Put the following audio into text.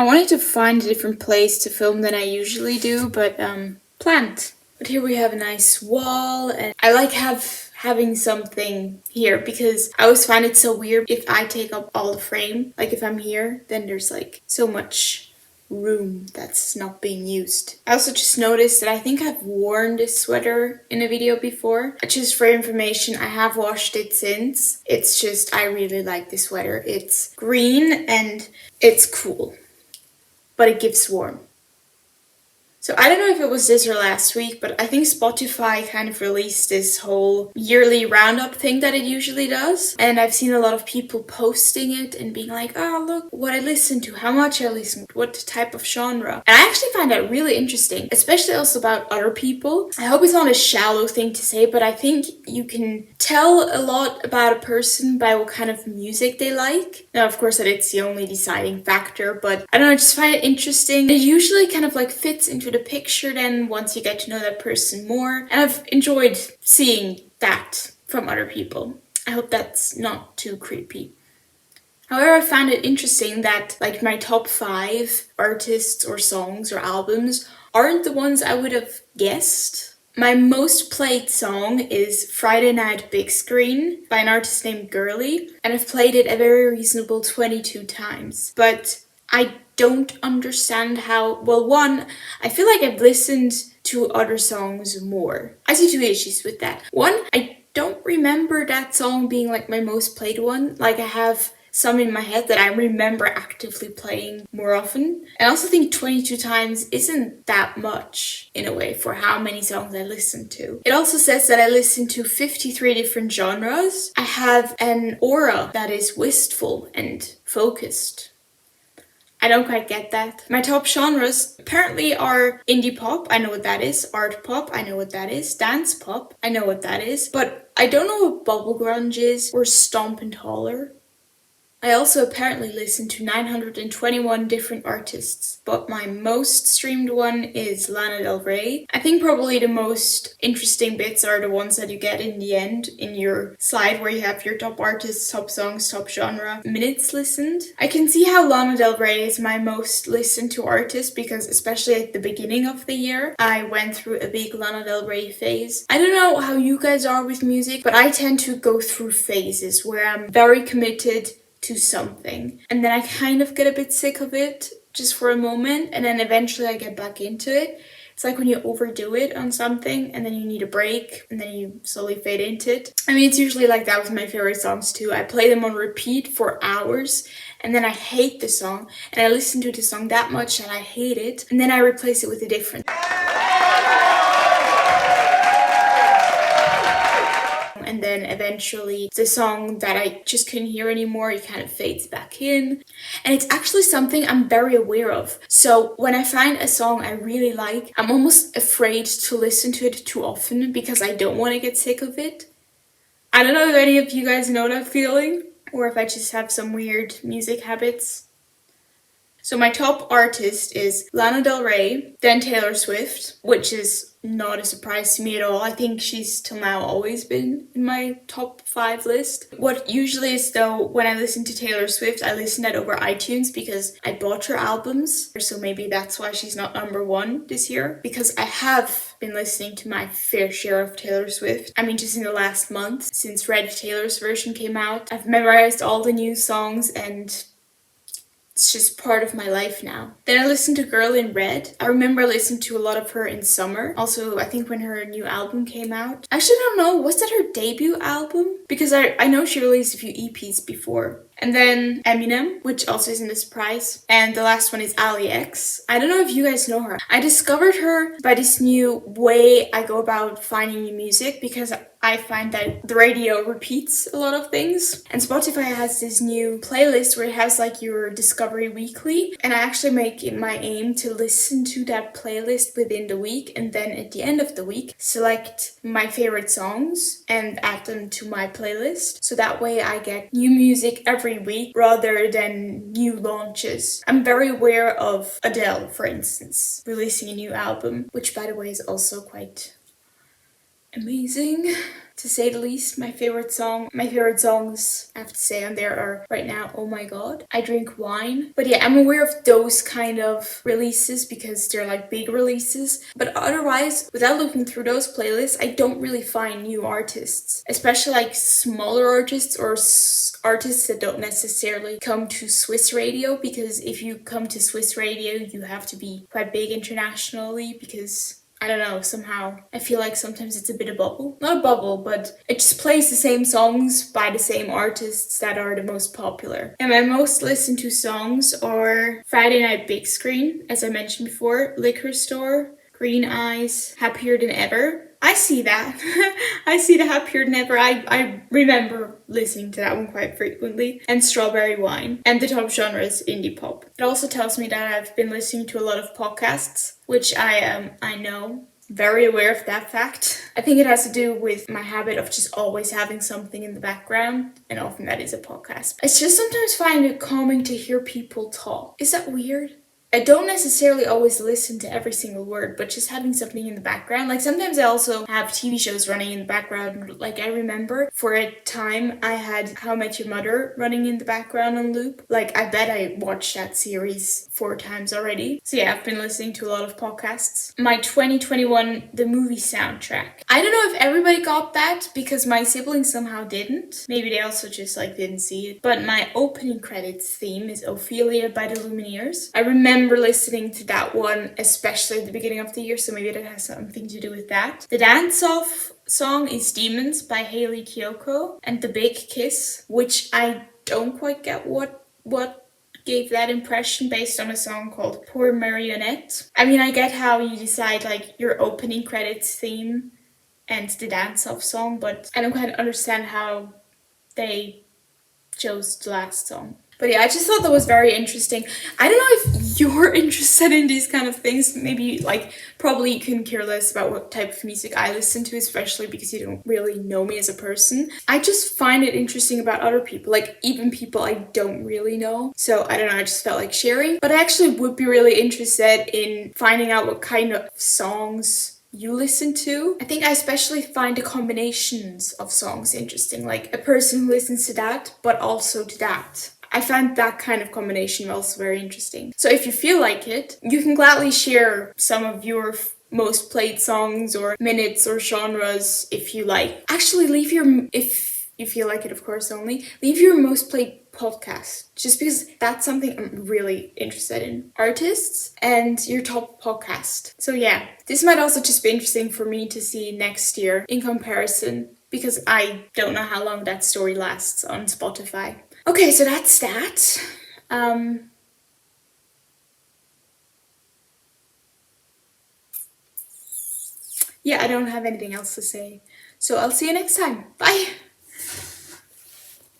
I wanted to find a different place to film than I usually do, but plant. But here we have a nice wall, and I like having something here because I always find it so weird if I take up all the frame. Like if I'm here, then there's like so much room that's not being used. I also just noticed that I think I've worn this sweater in a video before. Just for information, I have washed it since. It's just, I really like this sweater. It's green and it's cool, but it gives warm. So I don't know if it was this or last week, but I think Spotify kind of released this whole yearly roundup thing that it usually does. And I've seen a lot of people posting it and being like, oh, look what I listened to, how much I listened, what type of genre. And I actually find that really interesting, especially also about other people. I hope it's not a shallow thing to say, but I think you can tell a lot about a person by what kind of music they like. Now, of course, that it's the only deciding factor, but I don't know, I just find it interesting. It usually kind of like fits into the picture then once you get to know that person more. And I've enjoyed seeing that from other people. I hope that's not too creepy. However, I found it interesting that like my top 5 artists or songs or albums aren't the ones I would have guessed. My most played song is Friday Night Big Screen by an artist named Girly, and I've played it a very reasonable 22 times. But I don't understand how, well, one, I feel like I've listened to other songs more. I see 2 issues with that. One, I don't remember that song being like my most played one. Like I have some in my head that I remember actively playing more often. And I also think 22 times isn't that much in a way for how many songs I listen to. It also says that I listen to 53 different genres. I have an aura that is wistful and focused. I don't quite get that. My top genres apparently are indie pop, I know what that is, art pop, I know what that is, dance pop, I know what that is, but I don't know what bubble grunge is or stomp and holler. I also apparently listen to 921 different artists, but my most streamed one is Lana Del Rey. I think probably the most interesting bits are the ones that you get in the end in your slide where you have your top artists, top songs, top genre, minutes listened. I can see how Lana Del Rey is my most listened to artist because especially at the beginning of the year, I went through a big Lana Del Rey phase. I don't know how you guys are with music, but I tend to go through phases where I'm very committed to something and then I kind of get a bit sick of it just for a moment and then eventually I get back into it. It's like when you overdo it on something and then you need a break and then you slowly fade into it. I mean, it's usually like that with my favorite songs too. I play them on repeat for hours and then I hate the song and I listen to the song that much that I hate it and then I replace it with a different. And then eventually the song that I just couldn't hear anymore, it kind of fades back in. And it's actually something I'm very aware of. So when I find a song I really like, I'm almost afraid to listen to it too often because I don't want to get sick of it. I don't know if any of you guys know that feeling or if I just have some weird music habits. So my top artist is Lana Del Rey, then Taylor Swift, which is not a surprise to me at all. I think she's till now always been in my top 5 list. What usually is though, when I listen to Taylor Swift, I listen to it over iTunes because I bought her albums. So maybe that's why she's not number 1 this year. Because I have been listening to my fair share of Taylor Swift. I mean, just in the last month, since Red Taylor's version came out, I've memorized all the new songs and it's just part of my life now. Then I listened to Girl in Red. I remember I listened to a lot of her in summer. Also, I think when her new album came out. I actually don't know, was that her debut album? Because I know she released a few EPs before. And then Eminem, which also isn't a surprise. And the last one is Ali X. I don't know if you guys know her. I discovered her by this new way I go about finding new music because I find that the radio repeats a lot of things. And Spotify has this new playlist where it has like your Discovery Weekly. And I actually make it my aim to listen to that playlist within the week. And then at the end of the week, select my favorite songs and add them to my playlist. So that way I get new music every week rather than new launches. I'm very aware of Adele, for instance, releasing a new album, which by the way is also quite amazing, to say the least. My favorite songs I have to say on there are right now Oh My God, I Drink Wine. But yeah, I'm aware of those kind of releases because they're like big releases. But otherwise, without looking through those playlists, I don't really find new artists, especially like smaller artists or artists that don't necessarily come to Swiss radio, because if you come to Swiss radio, you have to be quite big internationally because I don't know, somehow I feel like sometimes it's a bit a bubble. Not a bubble, but it just plays the same songs by the same artists that are the most popular. And my most listened to songs are Friday Night Big Screen, as I mentioned before, Liquor Store, Green Eyes, Happier Than Ever. I see that. I see the Happier Than Ever. I remember listening to that one quite frequently. And Strawberry Wine. And the top genre is indie pop. It also tells me that I've been listening to a lot of podcasts, which I know. Very aware of that fact. I think it has to do with my habit of just always having something in the background, and often that is a podcast. I just sometimes find it calming to hear people talk. Is that weird? I don't necessarily always listen to every single word, but just having something in the background. Like sometimes I also have TV shows running in the background. Like I remember for a time I had How I Met Your Mother running in the background on loop. Like I bet I watched that series 4 times already. So yeah, I've been listening to a lot of podcasts. My 2021 The Movie soundtrack. I don't know if everybody got that because my siblings somehow didn't. Maybe they also just like didn't see it. But my opening credits theme is Ophelia by the Lumineers. I remember listening to that one, especially at the beginning of the year, so maybe that has something to do with that. The dance-off song is Demons by Hayley Kiyoko, and The Big Kiss, which I don't quite get what gave that impression based on a song called Poor Marionette. I mean, I get how you decide like your opening credits theme and the dance-off song, but I don't quite understand how they chose the last song. But yeah, I just thought that was very interesting. I don't know if you're interested in these kind of things. Maybe, like, probably you can care less about what type of music I listen to, especially because you don't really know me as a person. I just find it interesting about other people, like, even people I don't really know. So, I don't know, I just felt like sharing. But I actually would be really interested in finding out what kind of songs you listen to. I think I especially find the combinations of songs interesting, like a person who listens to that, but also to that. I find that kind of combination also very interesting. So if you feel like it, you can gladly share some of your most played songs or minutes or genres if you like. Actually, leave your, if you feel like it, of course, only, leave your most played podcast, just because that's something I'm really interested in. Artists and your top podcast. So yeah, this might also just be interesting for me to see next year in comparison, because I don't know how long that story lasts on Spotify. Okay, so that's that. Yeah, I don't have anything else to say. So I'll see you next time. Bye!